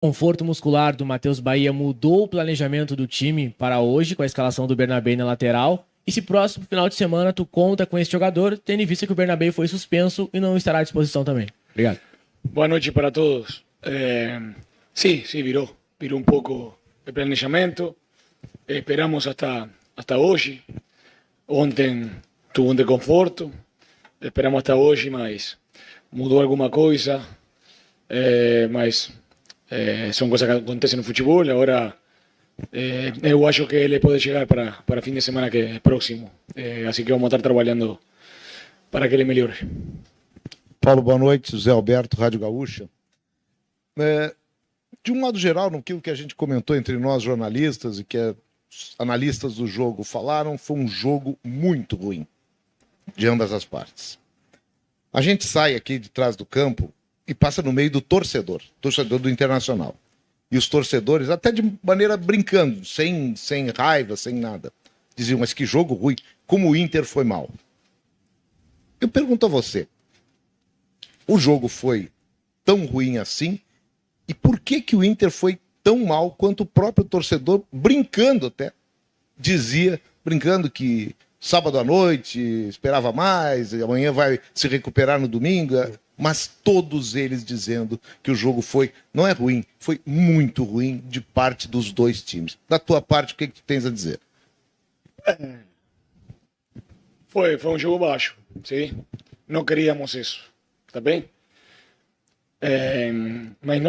Conforto muscular do Matheus Bahia mudou o planejamento do time para hoje, com a escalação do Bernabé na lateral. E se próximo final de semana tu conta com esse jogador, tendo em vista que o Bernabé foi suspenso e não estará à disposição também. Obrigado. Boa noite para todos. Sí, viró un poco el planejamiento. Esperamos hasta hoy. Ontem tuvo un desconforto. Esperamos hasta hoy, mas mudou alguma coisa. Mas são coisas que acontecem no futebol. Agora eu acho que ele pode chegar para fim de semana que é próximo. Assim que vamos estar trabalhando para que ele melhore. Paulo, boa noite. José Alberto, Rádio Gaúcha. De um modo geral, naquilo que a gente comentou entre nós jornalistas e que os analistas do jogo falaram, foi um jogo muito ruim de ambas as partes. A gente sai aqui de trás do campo e passa no meio do torcedor do Internacional. E os torcedores, até de maneira brincando, sem raiva, sem nada, diziam, mas que jogo ruim, como o Inter foi mal. Eu pergunto a você, o jogo foi tão ruim assim? E por que o Inter foi tão mal quanto o próprio torcedor, brincando até, dizia, brincando que sábado à noite esperava mais, amanhã vai se recuperar no domingo, mas todos eles dizendo que o jogo foi, não é ruim, foi muito ruim de parte dos dois times. Da tua parte, o que tu tens a dizer? Foi um jogo baixo, sim. Não queríamos isso, tá bem? Mas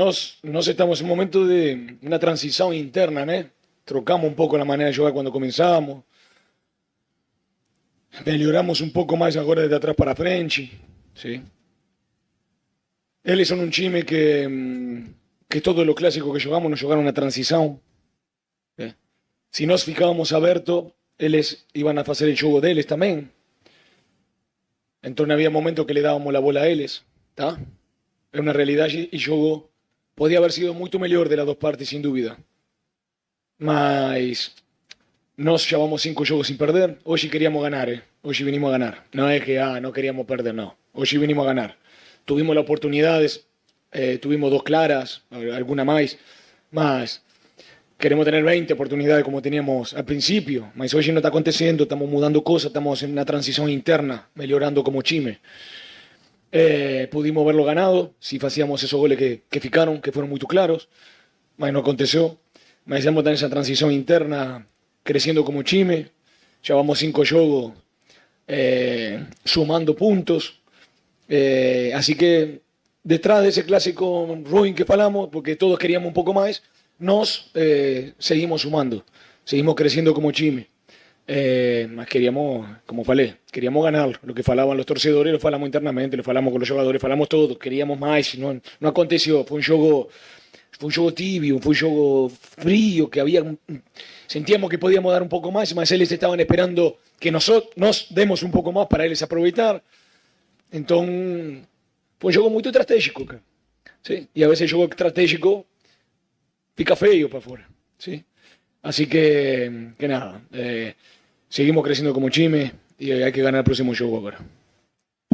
nós estamos em um momento de uma transição interna, né? Trocamos um pouco a maneira de jogar quando começamos. Melhoramos um pouco mais agora de atrás para frente, sim. Eles são um time que todo o clássico que jogamos nos jogaram na transição. Se nós ficávamos abertos, eles iban a fazer o jogo deles também. Então havia momentos que le dávamos a bola a eles, tá? É uma realidade e o jogo podia haber sido muito melhor de las duas partes, sem dúvida. Mas nós já vamos 5 jogos sem perder. Hoje queríamos ganhar, Hoje vinimos a ganhar. Não é que não queríamos perder, não. Hoje vinimos a ganhar. Tuvimos las oportunidades, tuvimos 2 claras, alguna más, mas queremos tener 20 oportunidades como teníamos al principio, mas hoy no está aconteciendo, estamos mudando cosas, estamos en una transición interna, mejorando como time. Pudimos haberlo ganado si hacíamos esos goles que ficaron, que fueron muy claros, mas no aconteció. Mas estamos en esa transición interna, creciendo como time, ya vamos 5 juegos sumando puntos. Así que detrás de ese clásico ruin que falamos, porque todos queríamos un poco más, nos seguimos sumando, seguimos creciendo como time. Mas queríamos, como falei, queríamos ganar. Lo que falaban los torcedores lo falamos internamente, lo falamos con los jugadores, falamos todos, queríamos más, no aconteció. Fue un juego tibio, fue un juego frío, que sentíamos que podíamos dar un poco más, mas ellos estaban esperando que nosotros nos demos un poco más para ellos aprovechar. Então, foi um jogo muito estratégico, cara. Sim? E a vezes o jogo estratégico fica feio para fora. Sim? Assim que nada, seguimos crescendo como time e hay que ganhar o próximo jogo agora.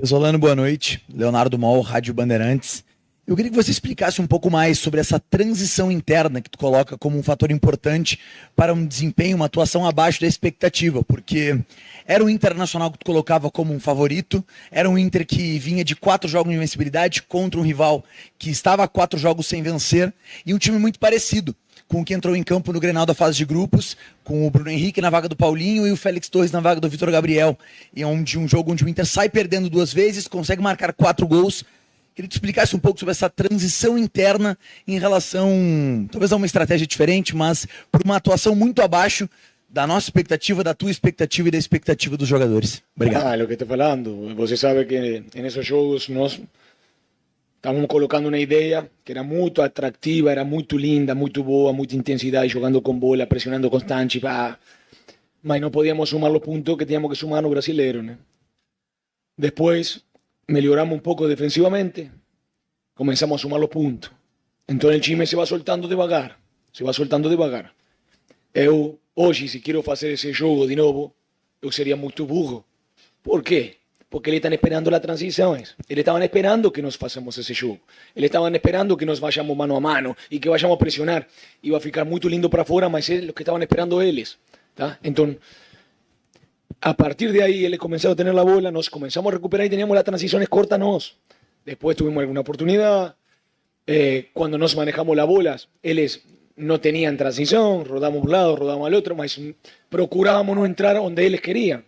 Pesolano, boa noite. Leonardo Mol, Rádio Bandeirantes. Eu queria que você explicasse um pouco mais sobre essa transição interna que tu coloca como um fator importante para um desempenho, uma atuação abaixo da expectativa, porque era um Internacional que tu colocava como um favorito, era um Inter que vinha de 4 jogos de invencibilidade contra um rival que estava a 4 jogos sem vencer, e um time muito parecido com o que entrou em campo no Grenal da fase de grupos, com o Bruno Henrique na vaga do Paulinho e o Félix Torres na vaga do Vitor Gabriel, e um jogo onde o Inter sai perdendo 2 vezes, consegue marcar 4 gols. Queria que tu explicasse um pouco sobre essa transição interna em relação, talvez a uma estratégia diferente, mas por uma atuação muito abaixo da nossa expectativa, da tua expectativa e da expectativa dos jogadores. Obrigado. Lo que estou falando. Você sabe que nesses jogos nós estávamos colocando uma ideia que era muito atrativa, era muito linda, muito boa, muita intensidade, jogando com bola, pressionando constante, mas não podíamos sumar os pontos que tínhamos que sumar no brasileiro, né? Depois melhoramos un poco defensivamente, comenzamos a sumar los puntos. Entonces el time se va soltando devagar, Eu, hoje, se quero fazer esse jogo de novo, eu seria muito burro. Por quê? porque eles estão esperando as transições. Eles estavam esperando que nós façamos esse jogo. Eles estavam esperando que nós vayamos mano a mano e que vayamos a pressionar. Iba a ficar muito lindo para fora, mas é o que estavam esperando eles. Tá? Então, a partir de ahí, eles começaram a ter a bola, nós começamos a recuperar e teníamos as transições cortas nós. Depois tuvimos alguma oportunidade. Cuando nos manejamos las bolas, ellos no tenían transición, rodamos un lado, rodamos al otro, mas procurábamos no entrar donde ellos querían.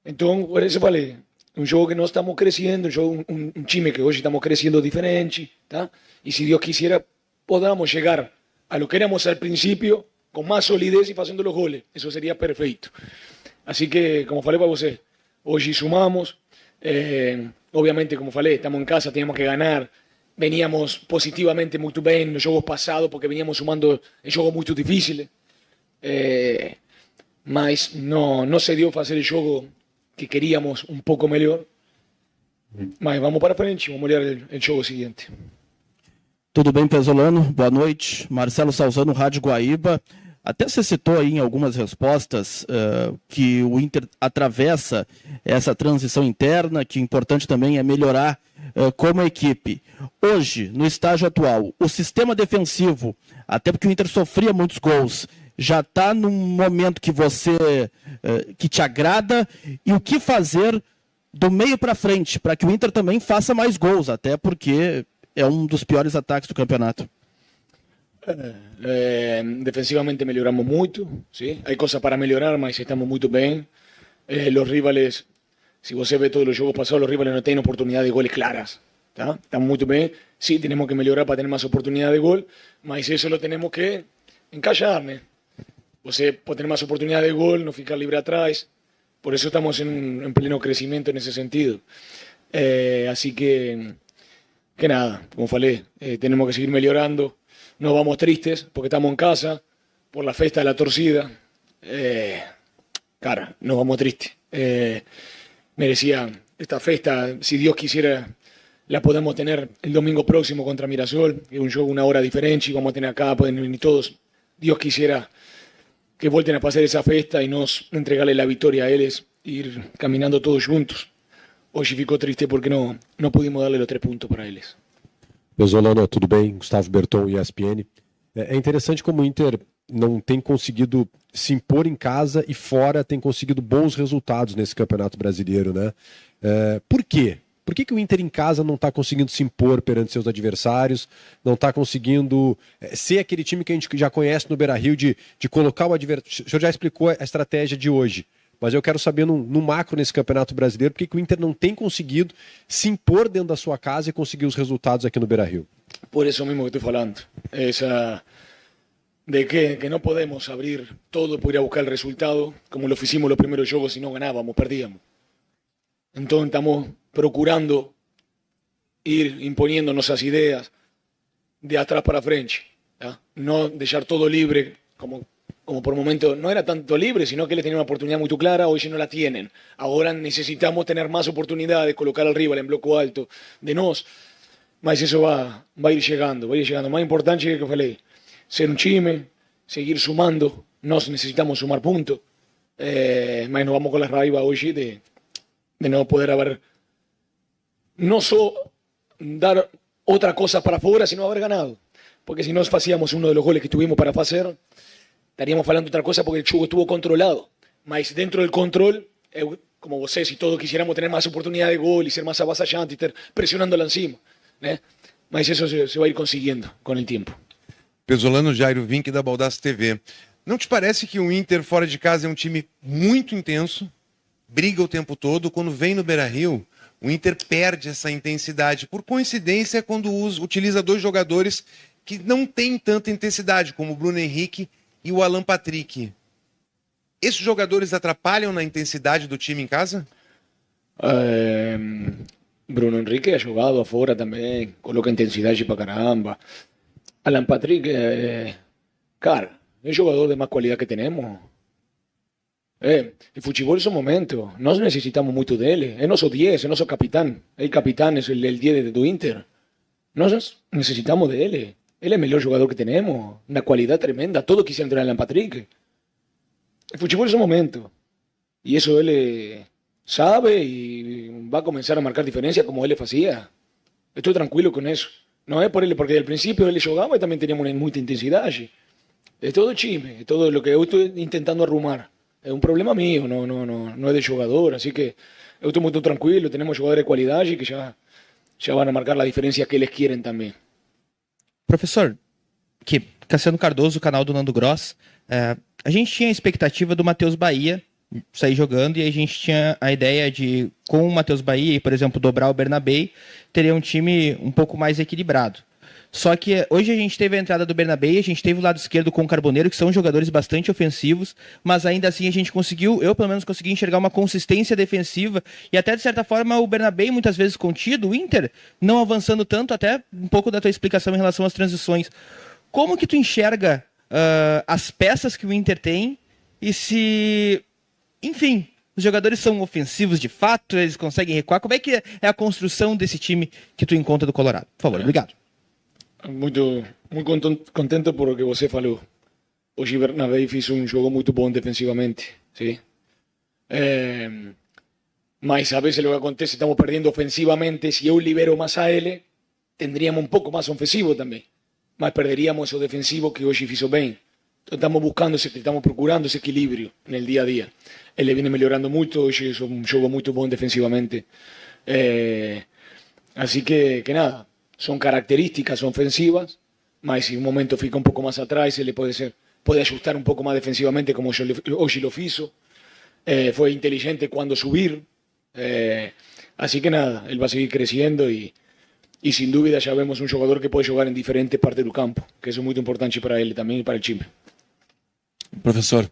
Entonces, por eso falei, un juego que no estamos creciendo, un time que hoy estamos creciendo diferente, ¿tá? Y si Dios quisiera, podamos llegar a lo que éramos al principio, con más solidez y haciendo los goles. Eso sería perfecto. Así que, como falei para você, hoy sumamos, obviamente, como falei, estamos en casa, teníamos que ganar. Veníamos positivamente muito bem nos jogos passados, porque veníamos sumando em jogos muito difíceis. Mas não se deu fazer o jogo que queríamos um pouco melhor. Mas vamos para frente, vamos olhar o jogo seguinte. Tudo bem, Pesolano? Boa noite. Marcelo Salzano, Rádio Guaíba. Até você citou aí em algumas respostas que o Inter atravessa essa transição interna, que o importante também é melhorar como equipe. Hoje, no estágio atual, o sistema defensivo, até porque o Inter sofria muitos gols, já está num momento que que te agrada, e o que fazer do meio para frente, para que o Inter também faça mais gols, até porque é um dos piores ataques do campeonato. Defensivamente melhoramos muito, ¿sí? Hay cosas para melhorar, mas estamos muito bem. Los rivales, si você vê todos os jogos passados, los rivales no tienen oportunidad de goles claras. ¿Tá? Estamos muito bem. Sí, tenemos que melhorar para tener más oportunidad de gol, mas eso lo tenemos que encaixar, né? Você pode ter más oportunidad de gol, no ficar libre atrás. Por eso estamos en pleno crecimiento en ese sentido. Así que nada, como falei, tenemos que seguir melhorando. No vamos tristes porque estamos en casa por la festa de la torcida. Cara, nos vamos tristes. Merecía esta festa, si Dios quisiera, la podemos tener el domingo próximo contra Mirassol. Es un juego una hora diferente y vamos a tener acá, pueden venir todos. Dios quisiera que vuelten a pasar esa festa y nos entregarle la victoria a ellos, ir caminando todos juntos. Hoy ficou triste porque no pudimos darle los 3 puntos para ellos. Pesolano, tudo bem? Gustavo Berton, ESPN. É interessante como o Inter não tem conseguido se impor em casa e fora tem conseguido bons resultados nesse Campeonato Brasileiro, né? Por quê? Por que o Inter em casa não está conseguindo se impor perante seus adversários, não está conseguindo ser aquele time que a gente já conhece no Beira-Rio de colocar o adversário? O senhor já explicou a estratégia de hoje, mas eu quero saber no macro nesse Campeonato Brasileiro, por que o Inter não tem conseguido se impor dentro da sua casa e conseguir os resultados aqui no Beira-Rio? Por eso mismo que estoy falando. Esa de que no podemos abrir todo por ir a buscar el resultado, como lo hicimos los primeros juegos, si no ganábamos, perdíamos. Entonces estamos procurando ir imponiendo nuestras ideas de atrás para frente. ¿Ya? No dejar todo libre, como por momento no era tanto libre, sino que ellos tenían una oportunidad muy clara, hoy no la tienen. Ahora necesitamos tener más oportunidades, colocar al rival en bloque alto de nos. Mas eso va a ir llegando, va a ir llegando. Más importante es que falei, ser un time, seguir sumando. Nos necesitamos sumar puntos. Mas nos vamos con la raiva hoy de no poder haber, no solo dar otra cosa para afuera, sino haber ganado. Porque si no hacíamos uno de los goles que tuvimos para hacer, estaríamos hablando otra cosa porque el juego estuvo controlado. Mas dentro del control, como vos si todos quisiéramos tener más oportunidad de gol y ser más avasallante y estar presionándola encima. Mas isso se vai ir conseguindo com o tempo. Pesolano, Jairo Vink da Baldasso TV. Não te parece que o Inter fora de casa é um time muito intenso, briga o tempo todo, quando vem no Beira-Rio, o Inter perde essa intensidade? Por coincidência, quando utiliza 2 jogadores que não têm tanta intensidade, como o Bruno Henrique e o Alan Patrick. Esses jogadores atrapalham na intensidade do time em casa? Bruno Henrique ha jugado afuera también, coloca intensidad para caramba. Alan Patrick, cara, es jugador de más cualidad que tenemos. El fútbol es un momento, nós necesitamos mucho de él. Es nuestro 10, es nuestro capitán. El capitán es el 10 de Inter. Nós necesitamos de él. Él es el mejor jugador que tenemos, una cualidad tremenda. Todos quisieran tener a Alan Patrick. El fútbol es un momento. Y eso él sabe y va a comenzar a marcar diferencia como él hacía. Estoy tranquilo con eso. No es por él, porque al principio él jugaba y también teníamos mucha intensidad allí. Es todo chisme, es todo lo que yo estoy intentando arrumar. Es un problema mío, no es de jugador. Así que yo estoy muy tranquilo, tenemos jugadores de qualidad y que ya van a marcar la diferencia que eles quieren também. Professor, que Cassiano Cardoso, canal do Nando Gross, a gente tinha a expectativa do Matheus Bahia sair jogando e a gente tinha a ideia de, com o Matheus Bahia, por exemplo, dobrar o Bernabé, teria um time um pouco mais equilibrado. Só que hoje a gente teve a entrada do Bernabé, a gente teve o lado esquerdo com o Carboneiro, que são jogadores bastante ofensivos, mas ainda assim a gente conseguiu, eu pelo menos consegui enxergar uma consistência defensiva e até de certa forma o Bernabé muitas vezes contido, o Inter não avançando tanto, até um pouco da tua explicação em relação às transições. Como que tu enxerga as peças que o Inter tem e se, enfim, os jogadores são ofensivos de fato, eles conseguem recuar? Como é que é a construção desse time que tu encontra do Colorado? Por favor, obrigado. Muito contento por o que você falou. Hoje Bernabé fez um jogo muito bom defensivamente, sim. Mas a veces lo que acontece, estamos perdiendo ofensivamente. Si yo libero más a él, tendríamos un poco más ofensivo también. Mas perderíamos eso defensivo que hoy hizo bien. Entonces estamos buscando, estamos procurando ese equilibrio en el día a día. Él viene mejorando mucho, hoy es un juego muy bueno defensivamente. Así que nada. Son características ofensivas, mas si un momento fica un poco más atrás, él puede ajustar un poco más defensivamente como hoy lo hizo. Fue inteligente cuando subir. Así que nada, él va a seguir creciendo y sin duda ya vemos un jugador que puede jugar en diferentes partes del campo, que eso es muy importante para él también y para el time. Professor,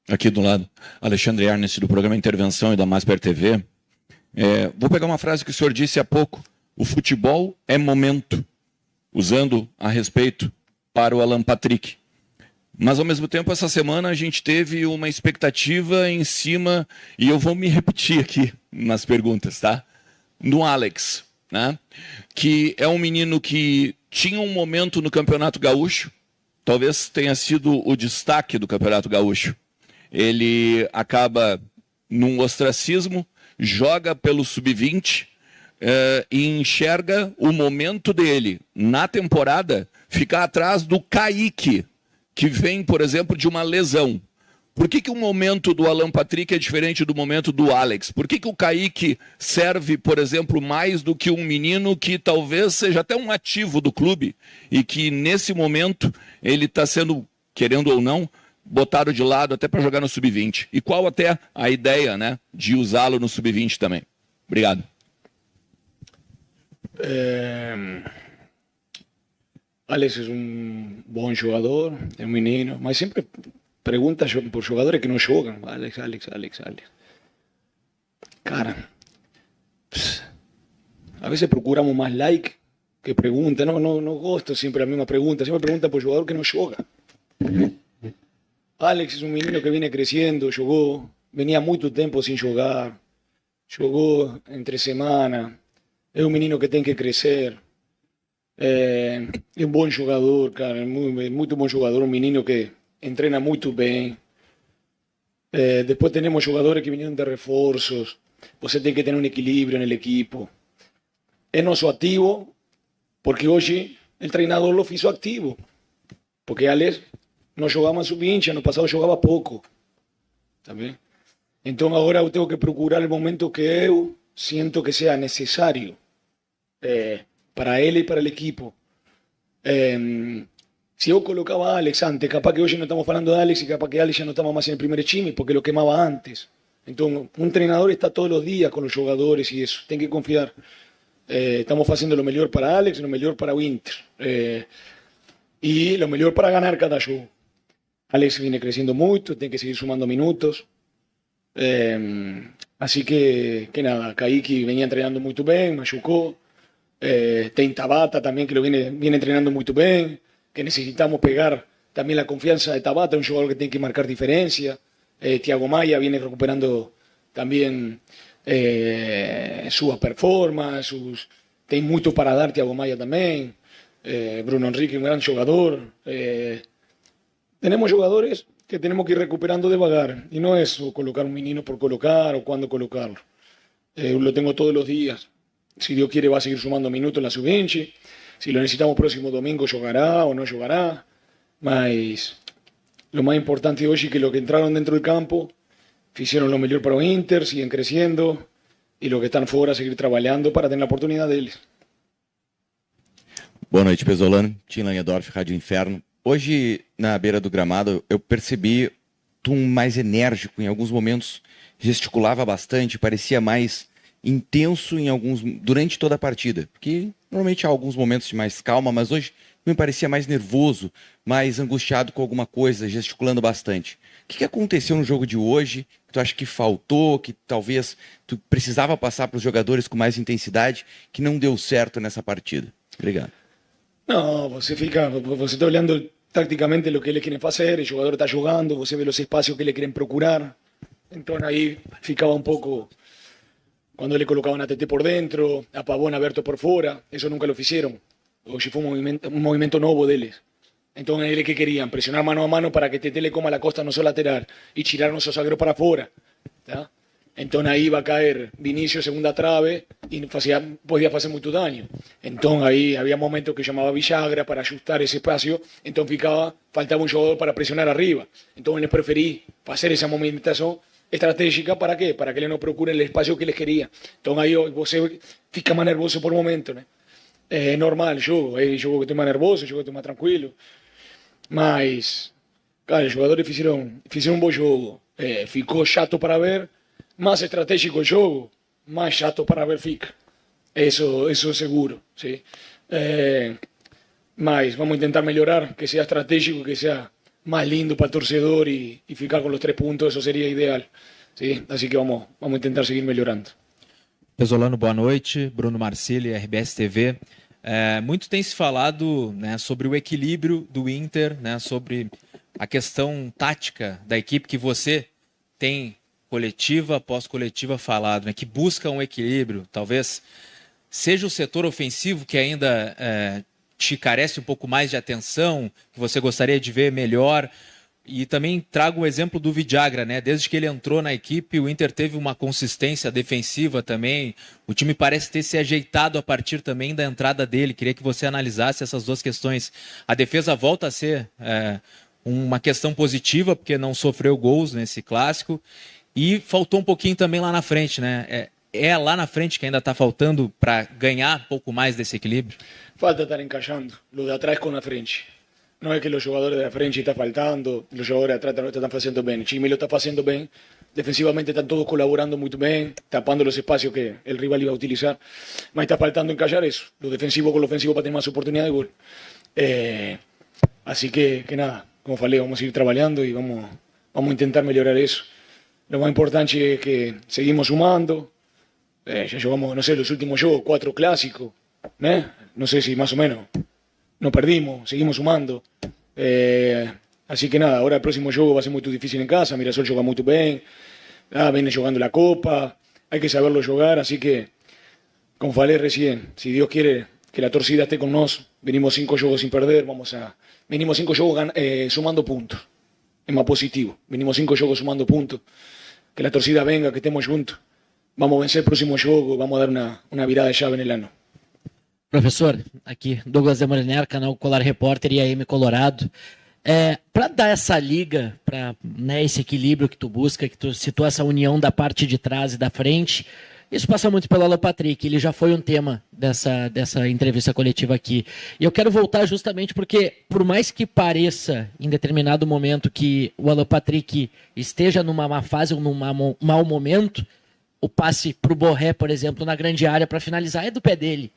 aqui do lado, Alexandre Ernest do programa Intervenção e da Masper TV. Vou pegar uma frase que o senhor disse há pouco. O futebol é momento, usando a respeito para o Alan Patrick. Mas, ao mesmo tempo, essa semana a gente teve uma expectativa em cima, e eu vou me repetir aqui nas perguntas, tá? No Alex, né? Que é um menino que tinha um momento no Campeonato Gaúcho, talvez tenha sido o destaque do Campeonato Gaúcho. Ele acaba num ostracismo, joga pelo Sub-20, e enxerga o momento dele na temporada ficar atrás do Kaique, que vem, por exemplo, de uma lesão. Por que o momento do Alan Patrick é diferente do momento do Alex? Por que o Kaique serve, por exemplo, mais do que um menino que talvez seja até um ativo do clube e que nesse momento ele está sendo, querendo ou não, botado de lado até para jogar no Sub-20? E qual até a ideia, né, de usá-lo no Sub-20 também? Obrigado. Alex es un buen jugador, es un menino, mas siempre pregunta por jugadores que no juegan. Alex. Cara, a veces procuramos más like que pregunta. No gosto siempre la misma pregunta. Siempre pregunta por jugador que no juega. Alex es un menino que viene creciendo, jugó, venía mucho tiempo sin jugar, jugó entre semana. Es un menino que tiene que crecer. Es un buen jugador, cara. Muy buen jugador. Un menino que entrena muy bien. Después tenemos jugadores que vinieron de refuerzos. Você tiene que tener un equilibrio en el equipo. Es nuestro activo, porque hoy el entrenador lo hizo activo. Porque Alex no jugaba sub-20, no pasado jugaba poco. ¿También? Entonces ahora yo tengo que procurar el momento que yo siento que sea necesario para él y para el equipo. Si yo colocaba a Alex antes, capaz que hoy no estamos hablando de Alex y capaz que Alex ya no estaba más en el primer time porque lo quemaba antes. Entonces, un entrenador está todos los días con los jugadores y eso, tiene que confiar. Estamos haciendo lo mejor para Alex, lo mejor para Winter y lo mejor para ganar cada show. Alex viene creciendo mucho, tiene que seguir sumando minutos. Así que nada, Kaique venía entrenando muy bien, machucó. Tem Tabata también que lo viene entrenando muy bien, que necesitamos pegar también la confianza de Tabata, un jugador que tiene que marcar diferencia. Thiago Maia viene recuperando también su performance, tem mucho para dar Thiago Maia también. Bruno Henrique, un gran jugador. Tenemos jugadores que tenemos que ir recuperando devagar, y no es colocar un menino por colocar o cuándo colocarlo. lo tengo todos los días. Si Dios quiere va a seguir sumando minutos en la sub-20. Si lo necesitamos próximo domingo, jugará o no jugará. Mas lo más importante hoy es que los que entraron dentro del campo hicieron lo mejor para el Inter, siguen creciendo, y los que están fuera seguir trabajando para tener la oportunidad de ellos. Boa noite, Pesolano. Tim Langendorf, Rádio Inferno. Hoje, na beira do gramado, eu percebi tu mais enérgico. Em alguns momentos, gesticulava bastante, parecia mais intenso durante toda a partida. Porque normalmente há alguns momentos de mais calma, mas hoje me parecia mais nervoso, mais angustiado com alguma coisa, gesticulando bastante. O que aconteceu no jogo de hoje? Que tu acha que faltou, que talvez tu precisava passar para os jogadores com mais intensidade, que não deu certo nessa partida? Obrigado. No, você está olhando tácticamente lo que eles querem fazer, o jogador está jogando, você vê os espaços que eles querem procurar. Então aí ficava um pouco, quando ele colocaban a TT por dentro, a Pavón aberto por fuera, eso nunca lo hicieron. Hoy fue un movimiento nuevo de ellos. Entonces, ¿ellos qué querían? Presionar mano a mano para que TT le coma la costa no solo lateral y tirar nuestro zaguero para afuera. ¿Tá? Entonces ahí va a caer Vinicius segunda trave y podía hacer mucho daño. Entonces ahí había momentos que llamaba Villagra para ajustar ese espacio, entonces faltaba un jugador para presionar arriba. Entonces les preferí hacer esa movimentación estratégica, ¿para qué? Para que ellos no procuren el espacio que les quería. Entonces ahí você fica más nervioso por momento, ¿no? Es normal, yo que estoy más nervioso, yo que estoy más tranquilo. Mas, cara, os jogadores fizeram um bom jogo. Ficou chato para ver, mais estratégico o jogo, mais chato para ver fica. Isso é seguro. ¿Sí? Mas vamos tentar melhorar, que seja estratégico, que seja mais lindo para o torcedor e ficar com os 3 pontos, isso seria ideal. ¿Sí? Assim que vamos tentar seguir melhorando. Pesolano, boa noite. Bruno Marcilli, RBS TV. Muito tem se falado, né, sobre o equilíbrio do Inter, né, sobre a questão tática da equipe que você tem coletiva após coletiva falado, né, que busca um equilíbrio. Talvez seja o setor ofensivo que ainda te carece um pouco mais de atenção, que você gostaria de ver melhor. E também trago o exemplo do Villagra, né? Desde que ele entrou na equipe, o Inter teve uma consistência defensiva também. O time parece ter se ajeitado a partir também da entrada dele. Queria que você analisasse essas duas questões. A defesa volta a ser uma questão positiva, porque não sofreu gols nesse clássico. E faltou um pouquinho também lá na frente, né? É lá na frente que ainda está faltando para ganhar um pouco mais desse equilíbrio? Falta estar encaixando. Lo de atrás com a frente. No es que los jugadores de la frente están faltando, los jugadores de atrás no están haciendo bien. Chimi lo está haciendo bien, defensivamente están todos colaborando muy bien, tapando los espacios que el rival iba a utilizar. Mas está faltando encaixar eso, lo defensivo con lo ofensivo para tener más oportunidad de gol. Así que nada, como falei, vamos a seguir trabajando y vamos a intentar mejorar eso. Lo más importante es que seguimos sumando, ya llevamos, no sé, los últimos juegos, 4 clásicos, no sé si más o menos. No perdimos, seguimos sumando. Así que nada, ahora el próximo juego va a ser muy difícil en casa. Mirasol juega muy bien, viene jugando la Copa, hay que saberlo jugar. Así que, como falei recién, si Dios quiere que la torcida esté con nosotros, venimos 5 juegos sin perder, venimos 5 juegos sumando puntos. Es más positivo, venimos 5 juegos sumando puntos. Que la torcida venga, que estemos juntos. Vamos a vencer el próximo juego, vamos a dar una virada de llave en el ano. Professor, aqui Douglas de Moliner, canal Colar Repórter e AM Colorado. Para dar essa liga, para esse equilíbrio que tu busca, que tu citou essa união da parte de trás e da frente, isso passa muito pelo Alan Patrick, ele já foi um tema dessa entrevista coletiva aqui. E eu quero voltar justamente porque, por mais que pareça em determinado momento que o Alan Patrick esteja numa má fase ou num mau momento, o passe para o Borré, por exemplo, na grande área para finalizar é do pé dele.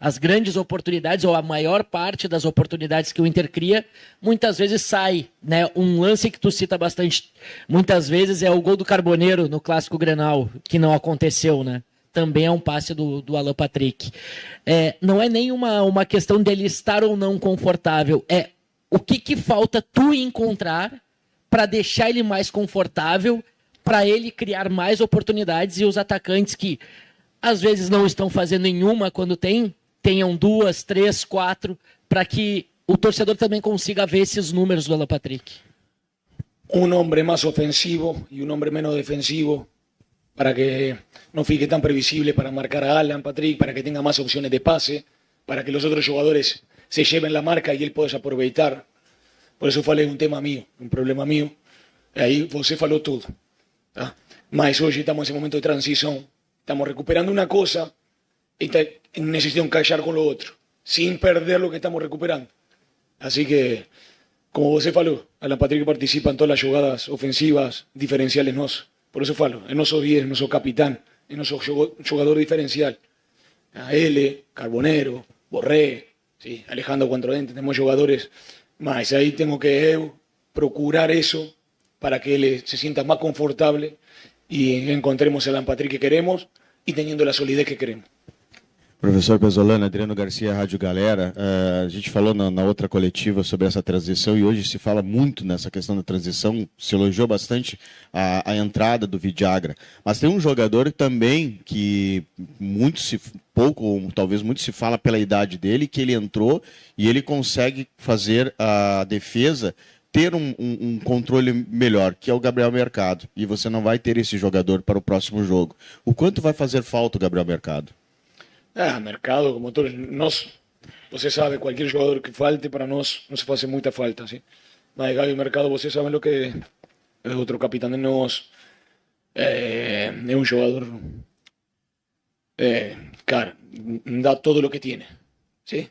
As grandes oportunidades, ou a maior parte das oportunidades que o Inter cria, muitas vezes sai, né? Um lance que tu cita bastante, muitas vezes é o gol do Carboneiro no Clássico Grenal, que não aconteceu, né? Também é um passe do Alan Patrick. Não é nem uma questão dele estar ou não confortável, é o que falta tu encontrar para deixar ele mais confortável, para ele criar mais oportunidades e os atacantes que às vezes não estão fazendo nenhuma quando tenham 2, 3, 4, para que o torcedor também consiga ver esses números do Alan Patrick. Un hombre más ofensivo y un hombre menos defensivo para que no fique tan previsible, para marcar a Alan Patrick, para que tenga más opciones de pase, para que los otros jugadores se lleven la marca y él pueda aprovechar. Por eso falei un tema mío, un problema mío. Aí você falou tudo. Tá? Mas hoje estamos nesse momento de transição. Estamos recuperando una cosa y necesitamos encaixar con lo otro, sin perder lo que estamos recuperando. Así que, como você falou, Alan Patrick participa en todas las jugadas ofensivas diferenciales nosos. Por eso falo, es nuestro 10, es nuestro capitán, es nuestro jugador diferencial. A L, Carbonero, Borré, ¿sí? Alejandro Cuantrodente, tenemos jugadores más. Ahí tengo que procurar eso para que él se sienta más confortable y encontremos el Alan Patrick que queremos y teniendo la solidez que queremos. Professor Pezzolano, Adriano Garcia, Rádio Galera, a gente falou na outra coletiva sobre essa transição e hoje se fala muito nessa questão da transição, se elogiou bastante a entrada do Vidagra, mas tem um jogador também que pouco ou talvez muito se fala pela idade dele, que ele entrou e ele consegue fazer a defesa ter um controle melhor, que é o Gabriel Mercado, e você não vai ter esse jogador para o próximo jogo. O quanto vai fazer falta o Gabriel Mercado? Mercado, como todos nós, você sabe, qualquer jogador que falte para nós não se faz muita falta, ¿sí? Mas Gabriel Mercado, você sabe o que é outro capitão de nós, é um jogador, cara, dá todo o que tem, ¿sí?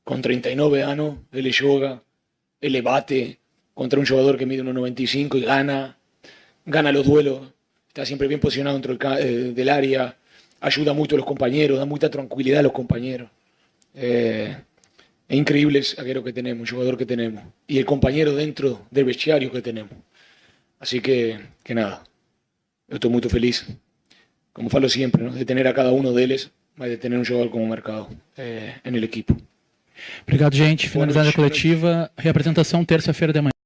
Com 39 anos, ele joga, ele bate contra um jogador que mide 1,95 e gana los duelos, está sempre bem posicionado dentro del área, ayuda mucho a los compañeros, da mucha tranquilidad a los compañeros. Es increíble el zaguero que tenemos, el jugador que tenemos y el compañero dentro del vestuario que tenemos. Así que nada, yo estoy muy feliz, como falo siempre, ¿no? De tener a cada uno de ellos, mas de tener un jugador como Mercado en el equipo. Obrigado, gente. Finalizando a coletiva, reapresentação terça-feira de manhã.